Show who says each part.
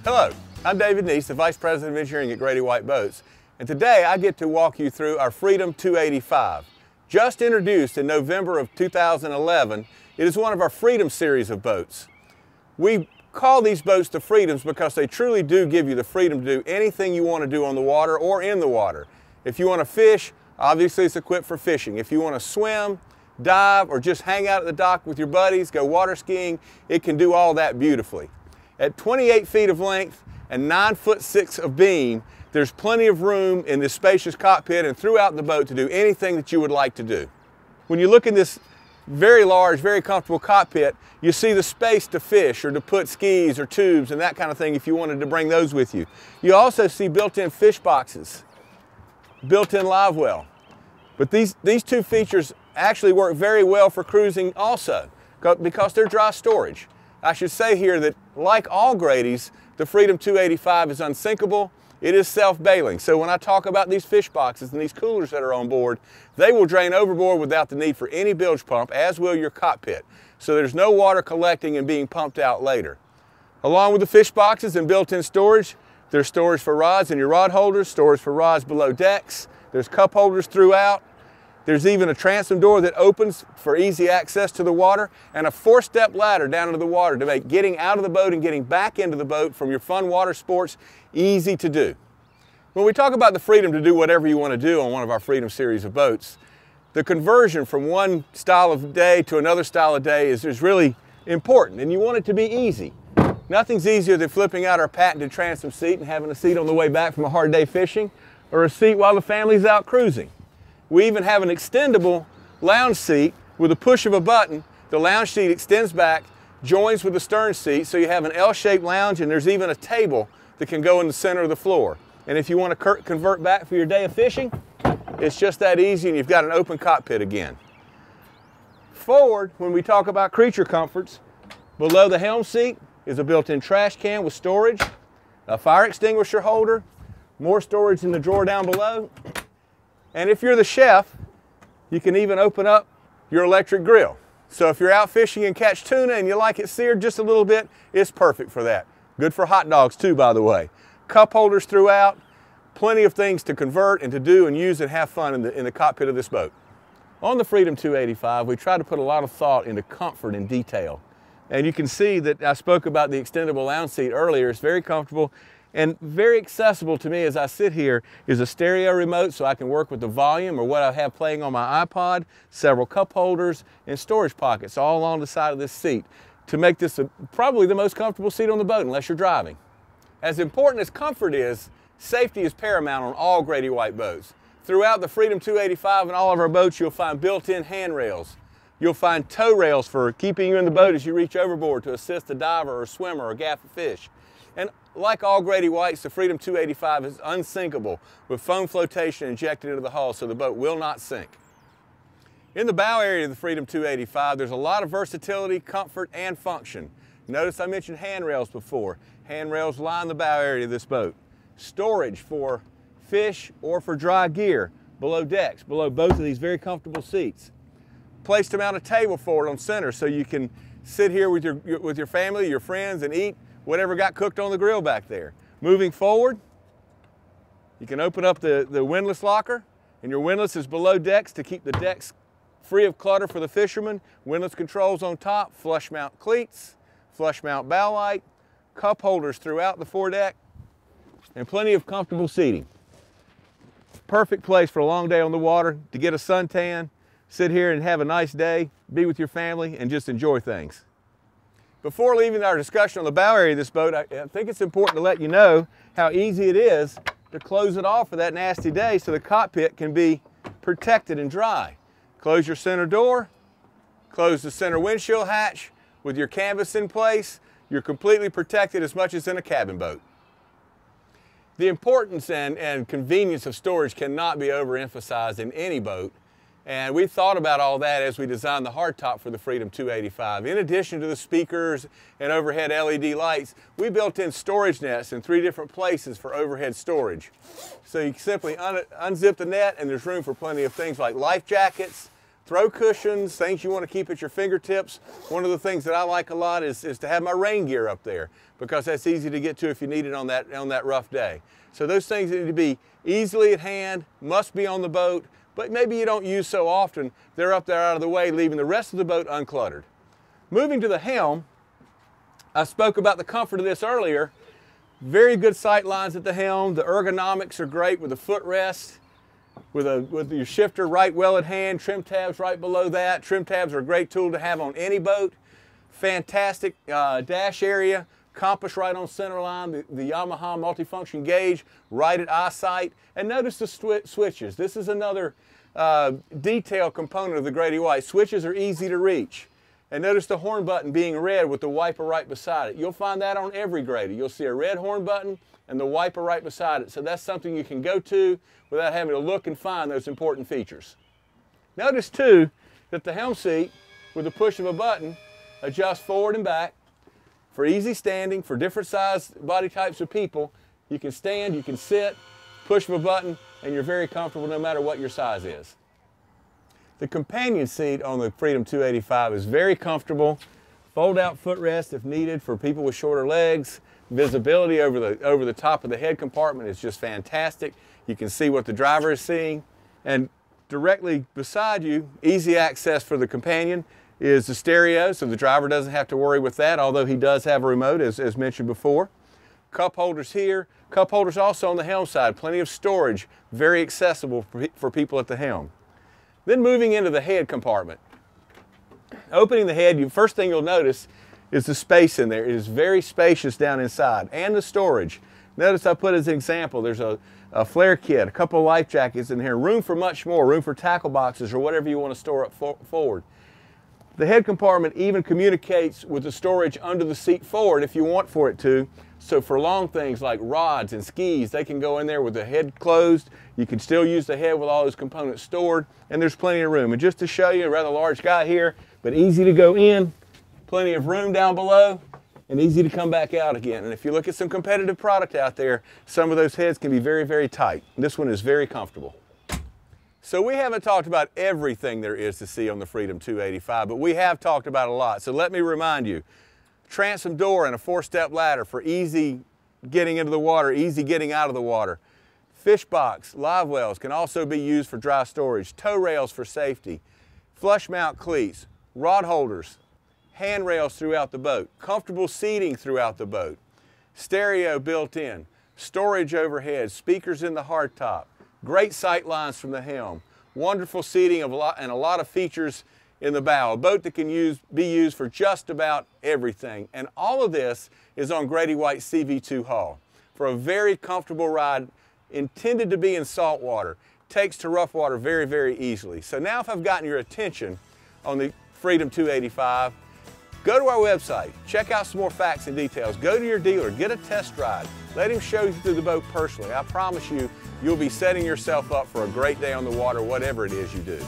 Speaker 1: Hello, I'm David Neese, the Vice President of Engineering at Grady-White Boats, and today I get to walk you through our Freedom 285. Just introduced in November of 2011, it is one of our Freedom series of boats. We call these boats the Freedoms because they truly do give you the freedom to do anything you want to do on the water or in the water. If you want to fish, obviously it's equipped for fishing. If you want to swim, dive, or just hang out at the dock with your buddies, go water skiing, it can do all that beautifully. At 28 feet of length and 9'6" of beam, there's plenty of room in this spacious cockpit and throughout the boat to do anything that you would like to do. When you look in this very large, very comfortable cockpit, you see the space to fish or to put skis or tubes and that kind of thing if you wanted to bring those with you. You also see built-in fish boxes, built-in live well. But these two features actually work very well for cruising also because they're dry storage. I should say here that like all Grady's, the Freedom 285 is unsinkable. It is self-bailing. So when I talk about these fish boxes and these coolers that are on board, they will drain overboard without the need for any bilge pump, as will your cockpit. So there's no water collecting and being pumped out later. Along with the fish boxes and built-in storage, there's storage for rods in your rod holders, storage for rods below decks, there's cup holders throughout. There's even a transom door that opens for easy access to the water and a 4-step ladder down into the water to make getting out of the boat and getting back into the boat from your fun water sports easy to do. When we talk about the freedom to do whatever you want to do on one of our Freedom series of boats, the conversion from one style of day to another style of day is really important, and you want it to be easy. Nothing's easier than flipping out our patented transom seat and having a seat on the way back from a hard day fishing or a seat while the family's out cruising. We even have an extendable lounge seat with a push of a button. The lounge seat extends back, joins with the stern seat, so you have an L-shaped lounge, and there's even a table that can go in the center of the floor. And if you want to convert back for your day of fishing, it's just that easy, and you've got an open cockpit again. Forward, when we talk about creature comforts, below the helm seat is a built-in trash can with storage, a fire extinguisher holder, more storage in the drawer down below. And if you're the chef, you can even open up your electric grill. So if you're out fishing and catch tuna and you like it seared just a little bit, it's perfect for that. Good for hot dogs too, by the way. Cup holders throughout, plenty of things to convert and to do and use and have fun in the cockpit of this boat. On the Freedom 285, we try to put a lot of thought into comfort and detail. And you can see that I spoke about the extendable lounge seat earlier. It's very comfortable. And very accessible to me as I sit here is a stereo remote so I can work with the volume or what I have playing on my iPod, several cup holders, and storage pockets all along the side of this seat to make this probably the most comfortable seat on the boat unless you're driving. As important as comfort is, safety is paramount on all Grady-White boats. Throughout the Freedom 285 and all of our boats, you'll find built-in handrails. You'll find tow rails for keeping you in the boat as you reach overboard to assist a diver or swimmer or gaff a fish. And like all Grady-Whites, the Freedom 285 is unsinkable with foam flotation injected into the hull so the boat will not sink. In the bow area of the Freedom 285, there's a lot of versatility, comfort, and function. Notice I mentioned handrails before. Handrails line the bow area of this boat. Storage for fish or for dry gear below decks, below both of these very comfortable seats. Place to mount a table forward on center so you can sit here with your family, your friends, and eat whatever got cooked on the grill back there. Moving forward, you can open up the windlass locker, and your windlass is below decks to keep the decks free of clutter for the fishermen. Windlass controls on top, flush mount cleats, flush mount bow light, cup holders throughout the foredeck, and plenty of comfortable seating. Perfect place for a long day on the water to get a suntan, sit here and have a nice day, be with your family, and just enjoy things. Before leaving our discussion on the bow area of this boat, I think it's important to let you know how easy it is to close it off for that nasty day so the cockpit can be protected and dry. Close your center door, close the center windshield hatch. With your canvas in place, you're completely protected as much as in a cabin boat. The importance and convenience of storage cannot be overemphasized in any boat. And we thought about all that as we designed the hardtop for the Freedom 285. In addition to the speakers and overhead LED lights, we built in storage nets in 3 different places for overhead storage. So you simply unzip the net and there's room for plenty of things like life jackets, throw cushions, things you want to keep at your fingertips. One of the things that I like a lot is to have my rain gear up there, because that's easy to get to if you need it on that rough day. So those things need to be easily at hand, must be on the boat, but maybe you don't use so often. They're up there out of the way, leaving the rest of the boat uncluttered. Moving to the helm, I spoke about the comfort of this earlier. Very good sight lines at the helm. The ergonomics are great with the footrest, with your shifter right well at hand, trim tabs right below that. Trim tabs are a great tool to have on any boat. Fantastic dash area. Compass right on center line, the Yamaha multifunction gauge right at eyesight. And notice the switches. This is another detail component of the Grady-White. Switches are easy to reach. And notice the horn button being red with the wiper right beside it. You'll find that on every Grady. You'll see a red horn button and the wiper right beside it. So that's something you can go to without having to look and find those important features. Notice too that the helm seat, with the push of a button, adjusts forward and back. For easy standing, for different size body types of people, you can stand, you can sit, push of a button, and you're very comfortable no matter what your size is. The companion seat on the Freedom 285 is very comfortable. Fold-out footrest if needed for people with shorter legs. Visibility over the top of the head compartment is just fantastic. You can see what the driver is seeing. And directly beside you, easy access for the companion, is the stereo, so the driver doesn't have to worry with that, although he does have a remote, as mentioned before. Cup holders here. Cup holders also on the helm side. Plenty of storage, very accessible for people at the helm. Then moving into the head compartment. Opening the head, first thing you'll notice is the space in there. It is very spacious down inside, and the storage. Notice I put as an example, there's a flare kit, a couple of life jackets in here, room for much more, room for tackle boxes or whatever you want to store up forward. The head compartment even communicates with the storage under the seat forward if you want for it to. So for long things like rods and skis, they can go in there with the head closed. You can still use the head with all those components stored, and there's plenty of room. And just to show you, a rather large guy here, but easy to go in, plenty of room down below, and easy to come back out again. And if you look at some competitive product out there, some of those heads can be very, very tight. This one is very comfortable. So we haven't talked about everything there is to see on the Freedom 285, but we have talked about a lot. So let me remind you, transom door and a 4-step ladder for easy getting into the water, easy getting out of the water. Fish box, live wells can also be used for dry storage. Tow rails for safety. Flush mount cleats, rod holders, handrails throughout the boat, comfortable seating throughout the boat, stereo built in, storage overhead, speakers in the hardtop. Great sight lines from the helm, wonderful seating and a lot of features in the bow. A boat that can be used for just about everything. And all of this is on Grady-White CV2 hull for a very comfortable ride intended to be in salt water. Takes to rough water very, very easily. So now if I've gotten your attention on the Freedom 285, go to our website, check out some more facts and details, go to your dealer, get a test ride, let him show you through the boat personally. I promise you, you'll be setting yourself up for a great day on the water, whatever it is you do.